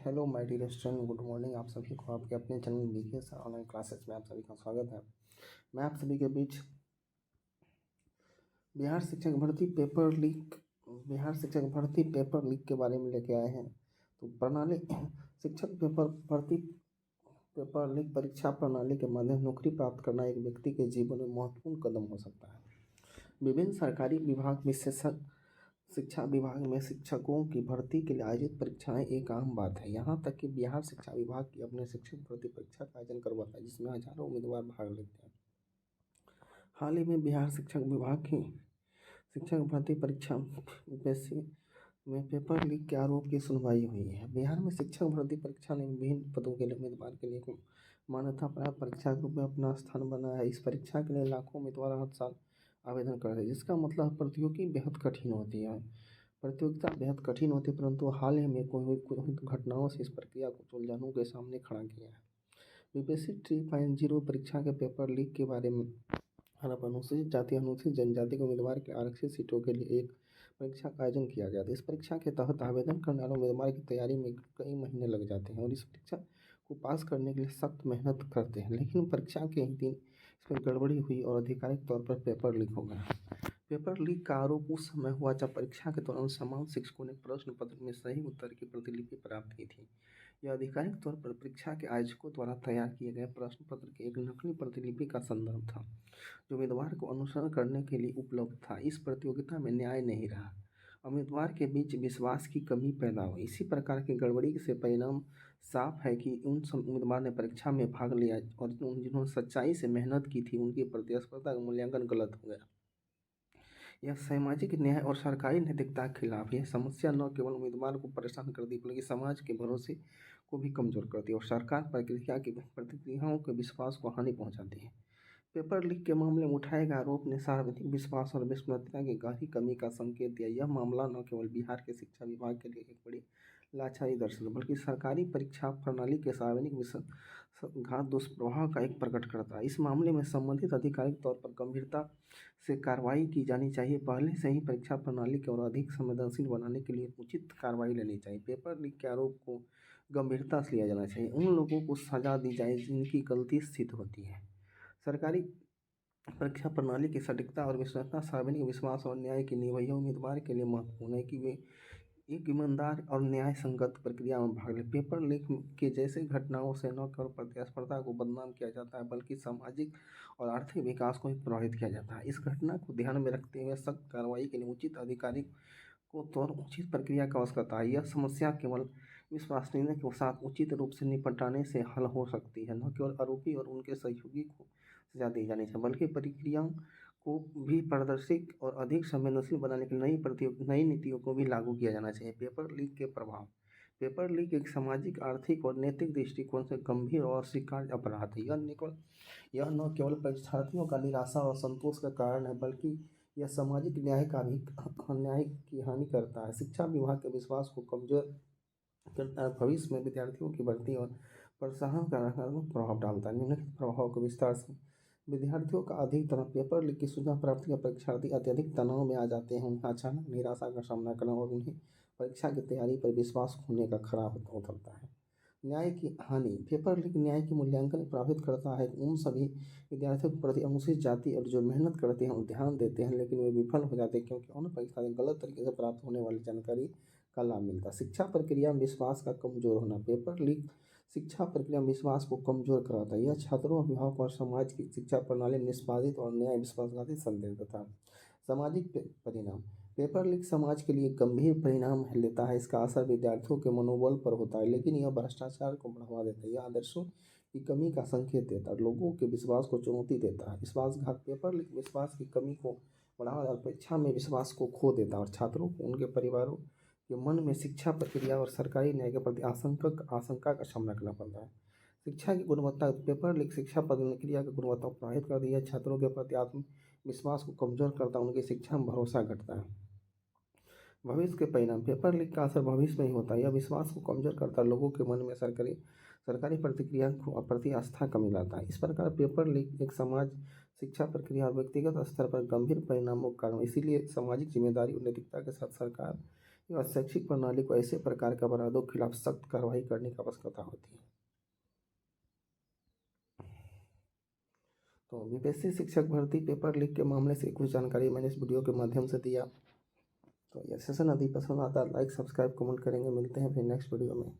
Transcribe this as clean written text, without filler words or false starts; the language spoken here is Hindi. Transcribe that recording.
Hello my dear student, good morning. आप सभी को आपके अपने चैनल बीके ऑनलाइन क्लासेस में आप सभी का स्वागत है। मैं आप सभी के बीच बिहार शिक्षक भर्ती पेपर लीक के बारे में लेके आए हैं। तो प्रणाली शिक्षक पेपर भर्ती पेपर लीक परीक्षा प्रणाली के माध्यम से नौकरी प्राप्त करना एक व्यक्ति के जीवन में महत्वपूर्ण कदम हो सकता है। विभिन्न सरकारी विभाग विशेषज्ञ शिक्षा विभाग में शिक्षकों की भर्ती के लिए आयोजित परीक्षाएं एक आम बात है। यहाँ तक कि बिहार शिक्षा विभाग की अपने शिक्षक भर्ती परीक्षा का आयोजन करवाता है, जिसमें हजारों उम्मीदवार भाग लेते हैं। हाल ही में बिहार शिक्षक विभाग की शिक्षक भर्ती परीक्षा यूपीएससी में पेपर लीक के आरोप की सुनवाई हुई है। बिहार में शिक्षक भर्ती परीक्षा ने विभिन्न पदों के लिए उम्मीदवार के लिए मान्यता प्राप्त परीक्षा के रूप में अपना स्थान बनाया है। इस परीक्षा के लिए लाखों उम्मीदवार हर साल आवेदन करते हैं, जिसका मतलब प्रतियोगिता बेहद कठिन होती है। परंतु हाल ही में कोई घटनाओं से इस प्रक्रिया को सुलझाने के सामने खड़ा किया है। यूपीएससी 3.0 परीक्षा के पेपर लीक के बारे में अनुसूचित जाति अनुसूचित जनजाति के उम्मीदवार के आरक्षित सीटों के लिए एक परीक्षा का आयोजन किया गया था। इस परीक्षा के तहत आवेदन करने वाले उम्मीदवार की तैयारी में कई महीने लग जाते हैं और इस परीक्षा को पास करने के लिए सख्त मेहनत करते हैं, लेकिन परीक्षा के ही दिन इसमें गड़बड़ी हुई और आधिकारिक तौर पर पेपर लीक हो गया। पेपर लीक का आरोप उस समय हुआ जब परीक्षा के दौरान समान शिक्षकों ने प्रश्न पत्र में सही उत्तर की प्रतिलिपि प्राप्त की थी। यह आधिकारिक तौर पर परीक्षा के आयोजकों द्वारा तैयार किए गए प्रश्न पत्र की एक नकली प्रतिलिपि का संदर्भ था, जो उम्मीदवार को अनुसरण करने के लिए उपलब्ध था। इस प्रतियोगिता में न्याय नहीं रहा, उम्मीदवार के बीच विश्वास की कमी पैदा हुई। इसी प्रकार की गड़बड़ी से परिणाम साफ है कि उन उम्मीदवार ने परीक्षा में भाग लिया और जिन्होंने सच्चाई से मेहनत की थी, उनकी प्रतिस्पर्धा का मूल्यांकन गलत हो गया। यह सामाजिक न्याय और सरकारी नैतिकता के खिलाफ। यह समस्या न केवल उम्मीदवार को परेशान करती बल्कि समाज के भरोसे को भी कमजोर करती है और सरकार प्रतिक्रियाओं के विश्वास को हानि पहुंचाती है। पेपर लीक के मामले में उठाए गए आरोप ने सार्वजनिक विश्वास और विश्वसनीयता की गहरी कमी का संकेत दिया। यह मामला न केवल बिहार के शिक्षा विभाग के लिए एक बड़ी लाचारी दर्शाता बल्कि सरकारी परीक्षा प्रणाली के सार्वजनिक विश्वासघात दुष्प्रभाव का एक प्रकट करता है। इस मामले में संबंधित आधिकारिक तौर पर गंभीरता से कार्रवाई की जानी चाहिए। पहले से ही परीक्षा प्रणाली को और अधिक संवेदनशील बनाने के लिए उचित कार्रवाई लेनी चाहिए। पेपर लीक के आरोप को गंभीरता से लिया जाना चाहिए। उन लोगों को सजा दी जाए जिनकी गलती स्थित होती है। सरकारी परीक्षा प्रणाली की सटीकता और विश्वसनीयता सार्वजनिक विश्वास और न्याय की नींव है। यह उम्मीदवार के लिए महत्वपूर्ण है कि वे एक ईमानदार और न्याय संगत प्रक्रिया में भाग लें। पेपर लीक के जैसे घटनाओं से न केवल प्रतिस्पर्धा को बदनाम किया जाता है बल्कि सामाजिक और आर्थिक विकास को भी प्रभावित किया जाता है। इस घटना को ध्यान में रखते हुए सख्त कार्रवाई के लिए उचित अधिकारी को तौर उचित प्रक्रिया की आवश्यकता है। यह समस्या केवल विश्वसनीयता के साथ उचित रूप से निपटाने से हल हो सकती है। न केवल आरोपी और उनके सहयोगी को सजा दी जानी चाहिए बल्कि प्रक्रियाओं को भी पारदर्शी और अधिक संवेदनशील बनाने के नई नीतियों को भी लागू किया जाना चाहिए। पेपर लीक के प्रभाव। पेपर लीक एक सामाजिक, आर्थिक और नैतिक दृष्टिकोण से गंभीर और स्वीकार्य अपराध है। यह न केवल परीक्षार्थियों का निराशा और असंतोष का कारण है बल्कि यह सामाजिक न्याय की हानि करता है। शिक्षा विभाग के विश्वास को कमजोर करता है, भविष्य में विद्यार्थियों की भर्ती और प्रोत्साहन का नकारात्मक प्रभाव डालता है। निम्नलिखित प्रभाव को विस्तार से। विद्यार्थियों का अधिक तनाव। पेपर लीक की सूचना प्राप्ति का परीक्षार्थी अत्यधिक तनाव में आ जाते हैं। उन्हें अचानक निराशा का सामना करना और उन्हें परीक्षा की तैयारी पर विश्वास खोने का खराब हो सकता है। न्याय की हानि। पेपर लीक न्याय के मूल्यांकन प्रभावित करता है। उन सभी विद्यार्थियों के प्रति अनुसूचित जाति और जो मेहनत करते हैं और ध्यान देते हैं लेकिन वे विफल हो जाते हैं क्योंकि उन परीक्षा में गलत तरीके से प्राप्त होने वाली जानकारी का लाभ मिलता है। शिक्षा प्रक्रिया में विश्वास का कमजोर होना। पेपर लीक शिक्षा प्रक्रिया में विश्वास को कमजोर कराता है। यह छात्रों, अभिभावक और समाज की शिक्षा प्रणाली में निष्पादित और न्याय विश्वासघाती संदेश देता है। सामाजिक परिणाम। पेपर लीक समाज के लिए गंभीर परिणाम लेता है। इसका असर विद्यार्थियों के मनोबल पर होता है, लेकिन यह भ्रष्टाचार को बढ़ावा देता है। यह आदर्शों की कमी का संकेत देता है, लोगों के विश्वास को चुनौती देता है। विश्वासघात। पेपर लीक विश्वास की कमी को बढ़ावा और परीक्षा में विश्वास को खो देता है और छात्रों को उनके परिवारों के मन में शिक्षा प्रक्रिया और सरकारी न्याय के प्रति आशंका का सामना करना पड़ता है। शिक्षा की गुणवत्ता। पेपर लीक शिक्षा प्रक्रिया की गुणवत्ता को प्रभावित करती है, छात्रों के प्रति आत्मविश्वास को कमजोर करता है, उनकी शिक्षा में भरोसा घटता है। भविष्य के परिणाम। पेपर लीक का असर भविष्य में ही होता है। यह विश्वास को कमजोर करता है, लोगों के मन में सरकारी प्रतिक्रिया को प्रति आस्था कमी लाता है। इस प्रकार पेपर लीक एक समाज, शिक्षा प्रक्रिया और व्यक्तिगत स्तर पर गंभीर परिणामों का कारण। इसीलिए सामाजिक जिम्मेदारी और नैतिकता के साथ सरकार और शैक्षिक प्रणाली को ऐसे प्रकार के अपराधों के खिलाफ सख्त कार्रवाई करने की आवश्यकता होती है। तो बीपीएससी शिक्षक भर्ती पेपर लीक के मामले से कुछ जानकारी मैंने इस वीडियो के माध्यम से दिया। तो यह सेशन यदि पसंद आता है लाइक सब्सक्राइब कमेंट करेंगे। मिलते हैं फिर नेक्स्ट वीडियो में।